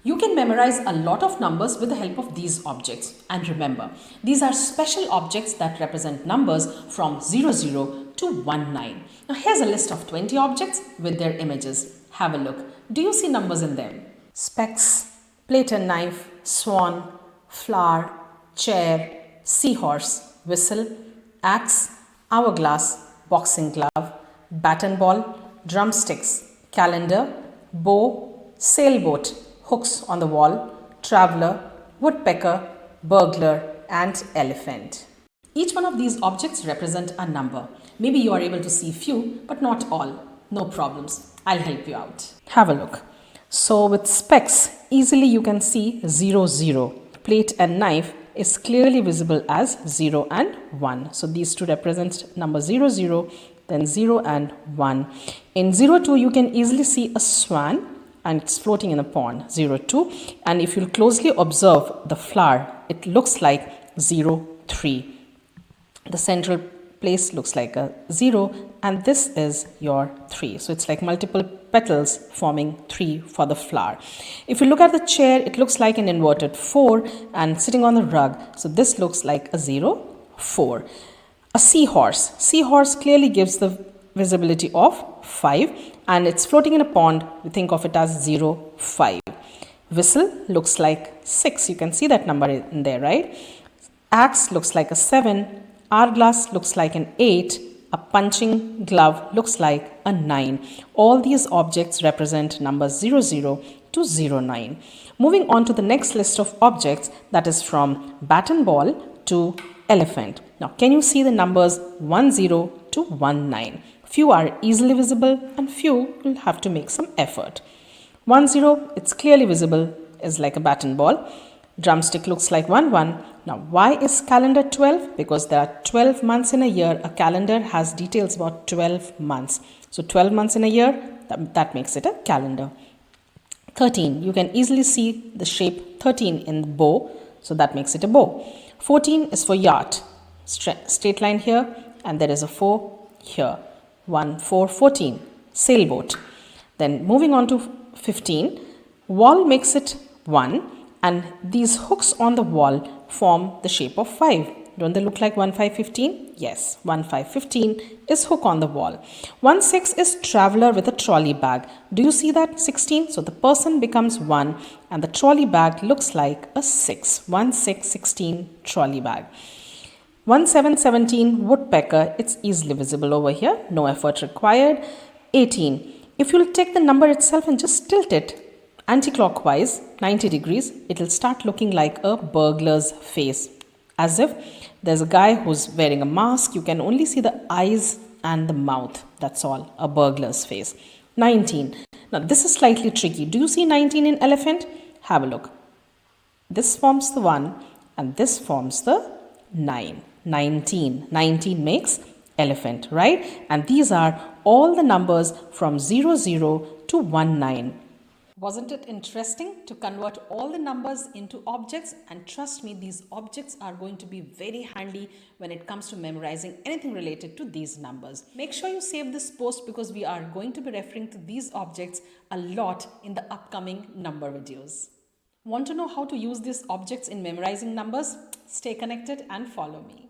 You can memorize a lot of numbers with the help of these objects. And remember, these are special objects that represent numbers from 00 to 19. Now here's a list of 20 objects with their images. Have a look. Do you see numbers in them? Specs, plate and knife, swan, flower, chair, seahorse, whistle, axe, hourglass, boxing glove, bat and ball, drumsticks, calendar, bow, sailboat, hooks on the wall, traveler, woodpecker, burglar, and elephant. Each one of these objects represent a number. Maybe you are able to see few, but not all. No problems. I'll help you out. Have a look. So with specs, easily you can see 0, 0. Plate and knife is clearly visible as 0 and 1. So these two represent number 0, 0, then 0 and 1. In 0, 2, you can easily see a swan and it's floating in a pond, 0, 2. And if you closely observe the flower, it looks like 0, 3. The central place looks like a 0 and this is your 3. So it's like multiple petals forming 3 for the flower. If you look at the chair, it looks like an inverted 4 and sitting on the rug. So this looks like a 0, 4. A seahorse. Seahorse clearly gives the visibility of 5 and it's floating in a pond. We think of it as 0, 5. Whistle looks like 6. You can see that number in there, right? Axe looks like a 7. Hourglass looks like an 8. A punching glove looks like a 9. All these objects represent numbers 00 to 09. Moving on to the next list of objects, that is from bat and ball to elephant. Now, can you see the numbers 10 to 19? Few are easily visible and few will have to make some effort. 10, it's clearly visible, is like a bat and ball. Drumstick looks like 11. Now, why is calendar 12? Because there are 12 months in a year. A calendar has details about 12 months. So, 12 months in a year, that makes it a calendar. 13, you can easily see the shape 13 in the bow. So, that makes it a bow. 14 is for yacht. Straight line here and there is a 4 here. 1, 4, 14. Sailboat. Then moving on to 15, wall makes it 1. And these hooks on the wall form the shape of 5. Don't they look like 1, 5, 15? Yes, 1, 5, 15 is hook on the wall. 1, 6 is traveler with a trolley bag. Do you see that? 16. So the person becomes 1 and the trolley bag looks like a 6. 1, 6, 16 trolley bag. 1, 7, 17 woodpecker. It's easily visible over here. No effort required. 18. If you'll take the number itself and just tilt it anti-clockwise 90 degrees, it will start looking like a burglar's face, as if there's a guy who's wearing a mask. You can only see the eyes and the mouth. That's all, a burglar's face. 19. Now this is slightly tricky. Do you see 19 in elephant? Have a look. This forms the 1 and this forms the 9. 19 makes elephant, right? And these are all the numbers from 00 to 19. Wasn't it interesting to convert all the numbers into objects? And trust me, these objects are going to be very handy when it comes to memorizing anything related to these numbers. Make sure you save this post because we are going to be referring to these objects a lot in the upcoming number videos. Want to know how to use these objects in memorizing numbers? Stay connected and follow me.